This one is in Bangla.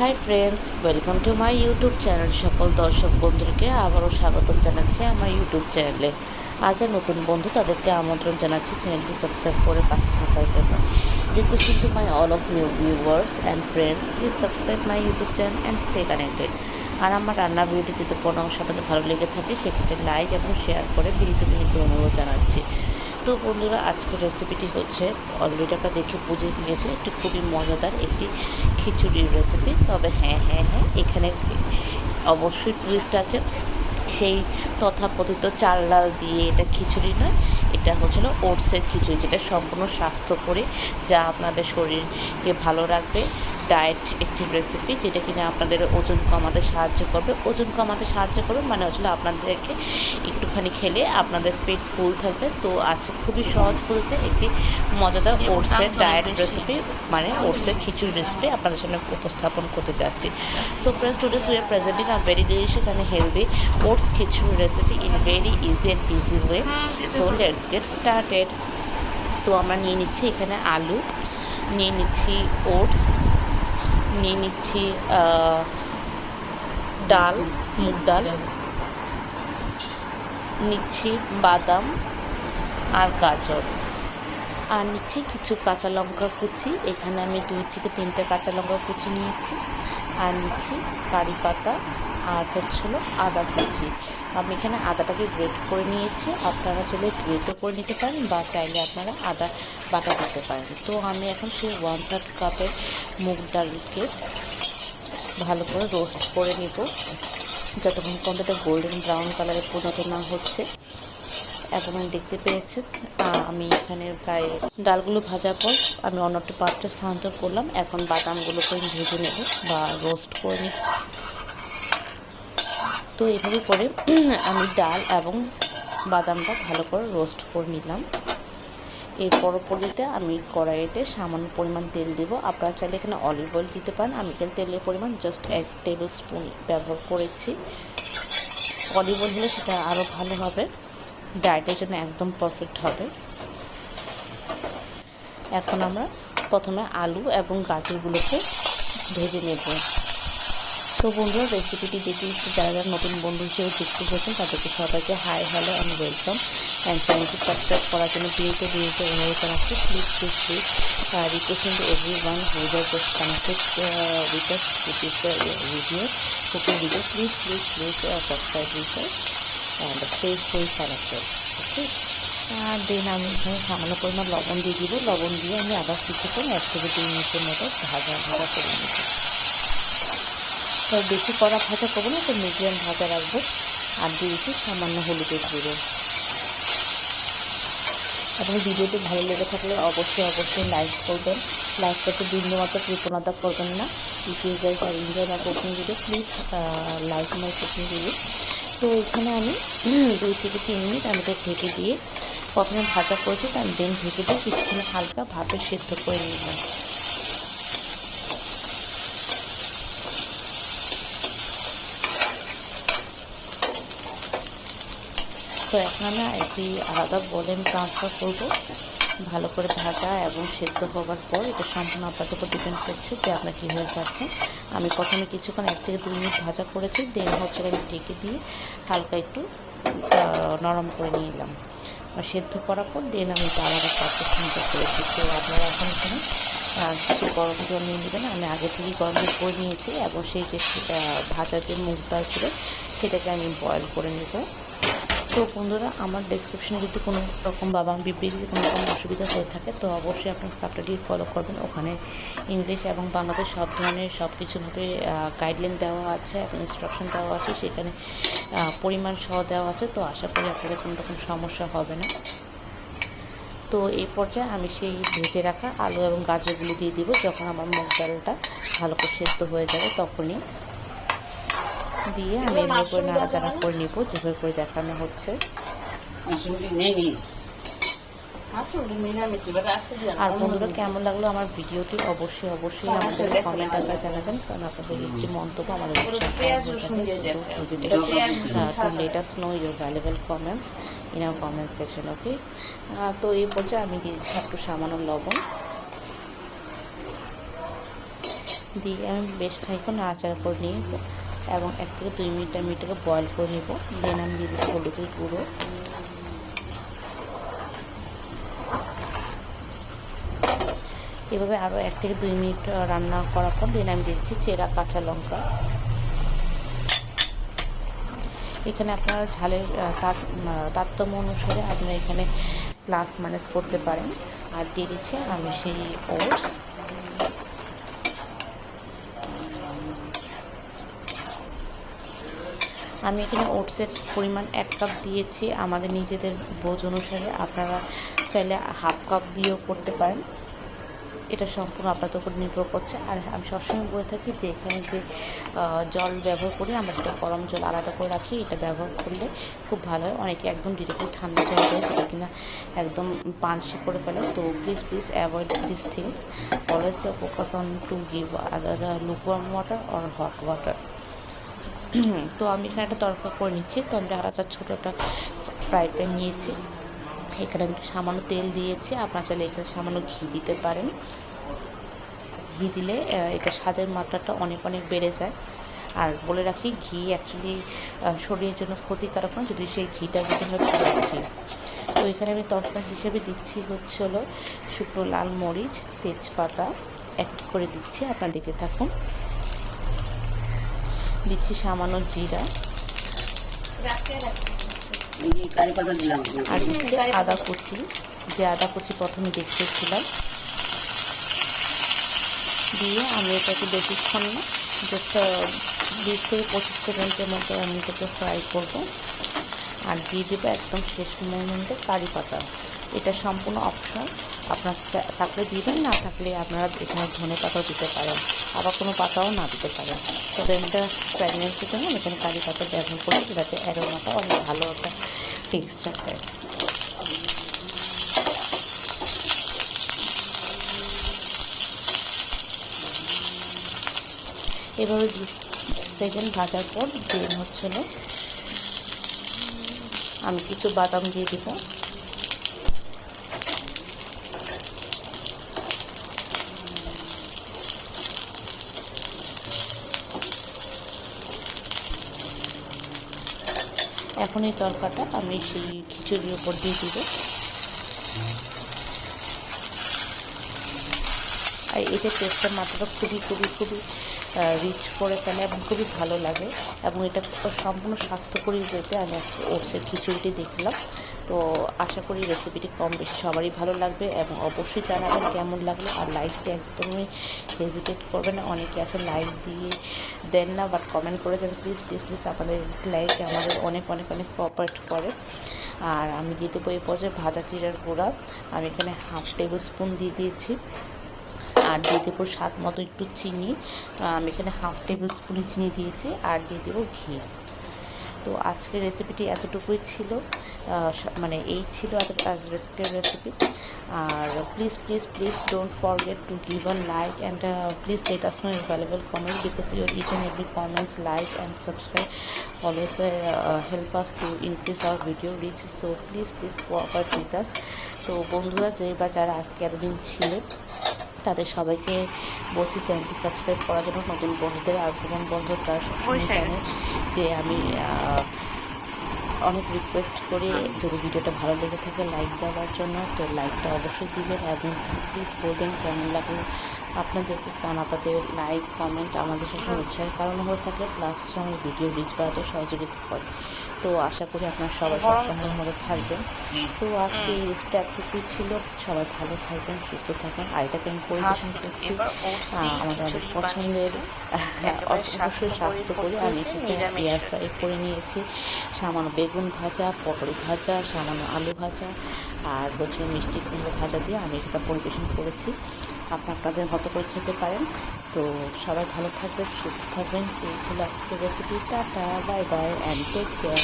Hi friends, welcome to my YouTube channel. সকল দর্শক বন্ধুকে আবারও স্বাগতম জানাচ্ছি আমার ইউটিউব চ্যানেলে। আর যা নতুন বন্ধু তাদেরকে আমন্ত্রণ জানাচ্ছি চ্যানেলটি সাবস্ক্রাইব করে পাশে থাকার জন্য। Requesting to my all of new viewers and friends, please subscribe my YouTube channel and stay connected. আর আমার রান্নার ভিডিওটি যদি কোনো অংশ আপনাদের ভালো লেগে থাকে সেক্ষেত্রে লাইক এবং শেয়ার করে বিনীত অনুরোধ জানাচ্ছি। তো বন্ধুরা, আজকের রেসিপিটি হচ্ছে অলরেডি আপনারা দেখে বুঝে নিয়েছে, একটি খুবই মজাদার একটি খিচুড়ির রেসিপি। তবে হ্যাঁ, এখানে অবশ্যই টুইস্ট আছে। সেই তথাকথিত চাল ডাল দিয়ে এটা খিচুড়ি নয়, এটা হচ্ছিল ওটসের খিচুড়ি, যেটা সম্পূর্ণ স্বাস্থ্যকরী, যা আপনাদের শরীরকে ভালো রাখবে। ডায়েট একটি রেসিপি যেটা কিনা আপনাদের ওজন কমাতে সাহায্য করবে মানে হচ্ছিল আপনাদেরকে একটুখানি খেলে আপনাদের পেট ফুল থাকবে। তো আছে খুবই সহজ বলতে একটি মজাদার ওটসের ডায়েট রেসিপি, মানে ওটসের খিচুড়ি রেসিপি আপনাদের সামনে উপস্থাপন করতে যাচ্ছি। So friends, today's we are presenting a very delicious and healthy oats khichdi recipe in very easy and easy way. So let's get started. তো আমরা নিয়ে নিচ্ছি এখানে আলু, নিয়ে নিচ্ছি ওটস, নিয়ে নিচ্ছি ডাল, মুগ ডাল, নিচ্ছি বাদাম আর গাজর, আর নিচ্ছি কিছু কাঁচা লঙ্কা কুচি। এখানে আমি 2 থেকে 3টে কাঁচা লঙ্কা কুচি নিয়েছি। আর নিচ্ছি কারি পাতা, আর হচ্ছিল আদা কুচি। আমি এখানে আদাটাকে গ্রেট করে নিয়েছি। আপনারা চাইলে গ্রেটও করে নিতে পারেন বা চাইলে আপনারা আদা বাটা দিতে পারেন। তো আমি এখন সেই 1/3 কাপের মুগ ডালকে ভালো করে রোস্ট করে নেব, যতক্ষণ পর্যন্ত গোল্ডেন ব্রাউন কালারে পরিণত না হচ্ছে। এখন আমি দেখতে পেয়েছেন আমি এখানে প্রায় ডালগুলো ভাজার পর আমি অন্য একটা পাত্রে স্থানান্তর করলাম। এখন বাদামগুলোকে আমি ভেজে নেব বা রোস্ট করে নেব। তো এভাবে করে আমি ডাল এবং বাদামটা ভালো করে রোস্ট করে নিলাম। এর পরবর্তীতে আমি কড়াইতে সামান্য পরিমাণ তেল দেব। আপনারা চাইলে এখানে অলিভ অয়েল দিতে পারেন। আমি এখানে তেলের পরিমাণ জাস্ট 1 টেবিল স্পুন ব্যবহার করেছি। অলিভ অয়েল হলে সেটা আরও ভালো হবে, ডায়েটের জন্য একদম পারফেক্ট হবে। এখন আমরা প্রথমে আলু এবং গাজরগুলোকে ভেজে নেব। তো বন্ধুরা, রেসিপিটি দেখে যারা নতুন বন্ধু হিসেবে যুক্ত হয়েছেন তাদেরকে সবাইকে hi, hello and welcome. And চ্যানেলটি সাবস্ক্রাইব করার জন্য বিরত অনুরোধ জানাচ্ছি। Please requesting to everyone who is just connected with us with this video, cooking video, please subscribe with us and stay connected. Okay. আর দেন আমি এখানে সামান্য পরিমাণ লবণ দিয়ে দিব। লবণ দিয়ে আমি আবার কিছুক্ষণ 1 থেকে 2 মিনিটের মতো ভাজা করে নেব। তো বেশি কড়া ভাজা করবো না, তো মিডিয়াম ভাজা রাখবো। আর দিয়েছি সামান্য হলুদের গুঁড়ো। এবং ভিডিওটি ভালো লেগে থাকলে অবশ্যই লাইক করবেন। লাইক করতে বিন্দুমাত্র কৃপণতা করবেন না। If you guys are enjoy my cooking video, please like my cooking video. তো এখানে আমি 2 থেকে 3 মিনিট আমি তো ঢেকে দিয়ে প্রথমে ভাজা করেছি, তার দেন ঢেকে দিয়ে কিছুক্ষণ হালকা ভাপে সেদ্ধ করে নিলাম। তো এখন আমি একটি আলাদা বলে ট্রান্সফার করব। ভালো করে ভাজা এবং সেদ্ধ হওয়ার পর এটা সম্পূর্ণ আপনাদের উপর ডিপেন্ড করছে যে আপনার কীভাবে পাচ্ছেন। আমি প্রথমে কিছুক্ষণ 1 থেকে 2 মিনিট ভাজা করেছি, দেন হচ্ছে আমি ঢেকে দিয়ে হালকা একটু নরম করে নিলাম। সেদ্ধ করার পর দেন আমি আলাদা পাত্রে স্থানান্তর করেছি। তো আপনারা এখন এখানে কিছু গরম জল নিয়ে নেবেন। আমি আগে থেকেই গরম জল করে নিয়েছি এবং সেই যে ভাজা যে মুগ ডাল ছিল সেটাকে আমি বয়েল করে নেব। তো বন্ধুরা, আমার ডেসক্রিপশনে যদি কোনো রকম বা বিবৃতি যদি কোনো রকম অসুবিধা হয়ে থাকে তো অবশ্যই আপনার সাবটাইটেল ফলো করবেন। ওখানে ইংলিশ এবং বাংলাতে সব ধরনের সব কিছুভাবে গাইডলাইন দেওয়া আছে এবং ইনস্ট্রাকশন দেওয়া আছে, সেখানে পরিমাণ সহ দেওয়া আছে। তো আশা করি আপনাদের কোনো রকম সমস্যা হবে না। তো এই পর্যায়ে আমি সেই ভেজে রাখা আলু এবং গাজরগুলো দিয়ে দিব। যখন আমার মুগ ডালটা ভালো করে সেদ্ধ হয়ে যাবে তখনই দিয়ে আমি এমনি করে নাড়াচাড়া করে নিব, যেভাবে করে দেখানো হচ্ছে। আর বন্ধুরা, কেমন লাগলো আমার ভিডিওটি অবশ্যই আমাদের কমেন্ট আকারে জানাবেন, কারণ আপনাদের একটি মন্তব্য আমাদের let us know your valuable comments in our comment section. Okay. তো এই পর্যায়ে আমি দিয়েছি একটু সামান্য লবণ, দিয়ে আমি বেশ খানিকক্ষণ নাড়াচাড়া করে নিয়ে এবং 1 থেকে 2 মিনিট আমি এটাকে বয়েল করে নেব। দেন আমি দিয়ে দেবো হলুদের গুঁড়ো, এভাবে আরও 1 থেকে 2 মিনিট রান্না করার পর দেন আমি দিচ্ছি চেরা কাঁচা লঙ্কা। এখানে আপনারা ঝালের তারতম্য অনুসারে আপনারা এখানে প্লাস মাইনাস করতে পারেন। আর দিয়ে দিচ্ছি আমি সেই ওটস, আমি এখানে ওটসের পরিমাণ 1 কাপ দিয়েছি আমাদের নিজেদের বোঝ অনুসারে। আপনারা চাইলে হাফ কাপ দিয়েও করতে পারেন, এটা সম্পূর্ণ আপনাদের উপর নির্ভর করছে। আর আমি সবসময় বলে থাকি যে এখানে যে জল ব্যবহার করি আমরা সেটা গরম জল আলাদা করে রাখি, এটা ব্যবহার করলে খুব ভালো হয়। অনেকে একদম ডিরেক্টলি ঠান্ডা জল দেয় সেটা কিনা একদম পানসি করে ফেলে। তো please avoid this things, always focus on to give other lukewarm water or hot water. তো আমি এখানে একটা তরকা করে নিচ্ছি। তো আমি একটা ছোটো একটা ফ্রাই প্যান নিয়েছি, এখানে আমি সামান্য তেল দিয়েছি। আপনারা চাইলে এখানে সামান্য ঘি দিতে পারেন, ঘি দিলে এটা স্বাদের মাত্রাটা অনেক বেড়ে যায়। আর বলে রাখি ঘি অ্যাকচুয়ালি শরীরের জন্য ক্ষতিকারক নয় যদি সেই ঘিটা যদি হয় পুরো ঘি। তো এখানে আমি তরকারি হিসেবে দিচ্ছি হলো শুকনো লাল মরিচ, তেজপাতা এক করে দিচ্ছি, আপনারা দেখতে থাকুন। দিচ্ছি সামান্য জিরা, আর দিচ্ছি আদা কুচি, যে আদা কুচি প্রথমে দেখিয়েছিলাম। দিয়ে আমি এটাকে বেশিক্ষণ না, জাস্ট 20 থেকে 25 সেকেন্ডের মতো আমি এটাকে ফ্রাই করবো। আর দিয়ে দেবো একদম শেষ মোমেন্টে কারি পাতা, এটা সম্পূর্ণ অপশন, আপনার থাকলে দিবেন, না থাকলে আপনারা এখানে ধনে পাতাও দিতে পারেন, আবার কোনো পাতাও না দিতে পারেন। তবে এটা প্রেগনেন্সির জন্য এখানে কারি পাতা ব্যবহার করি, যাতে অ্যারোমাটা অনেক ভালো একটা টেক্সচার দেয়। এভাবে 20 সেকেন্ড ভাজার পর দেন হচ্ছিল আমি কিছু বাদাম দিয়ে দিব। এখন এই তরকাটা আমি সেই খিচুড়ির উপর দিয়ে দিব। আর এতে টেস্টের মাত্রাটা খুবই রিচ করে ফেলে এবং খুবই ভালো লাগে। এবং এটা সম্পূর্ণ স্বাস্থ্যকরী যেতে আমি একটা ওটসের খিচুড়িটি দেখলাম। তো আশা করি রেসিপিটি কম বেশি সবারই ভালো লাগবে এবং অবশ্যই জানাবেন কেমন লাগলো। আর লাইকটি একদমই হেজিটেট করবেন না, অনেকে আছে লাইক দিয়ে দেন না, বাট কমেন্ট করে যাবেন প্লিজ আপনাদের লাইক আমাদের অনেক কোঅপারেট করে। আর আমি দিয়ে দেবো এই পর্যায়ে ভাজা জিরার গুঁড়া, আমি এখানে হাফ টেবিল স্পুন দিয়ে দিয়েছি। আর দিয়ে দেবো স্বাদ মতো একটু চিনি, আমি এখানে হাফ টেবিল স্পুন চিনি দিয়েছি। আর দিয়ে দেবো ঘি। তো আজকের রেসিপিটি এতটুকুই ছিল, মানে এই ছিল আজকের রেসিপি। আর please don't forget to give a like and please let us know your valuable comment because your each and every comments, like and subscribe always help us to increase our video reach. So please cooperate with us. তো বন্ধুরা যারা আজকে এতদিন ছিল তাদের সবাইকে বলছি চ্যানেলটি সাবস্ক্রাইব করার জন্য। নতুন বন্ধুদের আর পুরান বন্ধু তারা সবসময় জানে যে আমি অনেক রিকোয়েস্ট করি যদি ভিডিওটা ভালো লেগে থাকে লাইক দেওয়ার জন্য। তো লাইকটা অবশ্যই দিবেন এবং প্লিজ বলবেন কেমন লাগলো আপনাদেরকে, কারণ আপনাদের লাইক কমেন্ট আমাদের সবসময় উৎসাহের কারণ হয়ে থাকে, প্লাস সময় ভিডিও রিচ বাড়াতে সহযোগিতা করে। তো আশা করি আপনারা সবাই সবসময়ের মধ্যে থাকবেন। তো আজকে এই রেসিপিটা এতটুকুই ছিল, সবাই ভালো থাকবেন, সুস্থ থাকবেন। আর এটাকে আমি পরিবেশন করছি আমাদের পছন্দের অবশ্যই স্বাস্থ্য করে। আমি এয়ার ফ্রাই করে নিয়েছি সামান্য বেগুন ভাজা, পটল ভাজা, সামান্য আলু ভাজা আর হচ্ছে মিষ্টি কুমড়ো ভাজা দিয়ে আমি এটা পরিবেশন করেছি। আপনাদের মতো করে খেতে পারেন। তো সবাই ভালো থাকবেন, সুস্থ থাকবেন। এই ছিল আজকের recipe. Tata, bye and take care.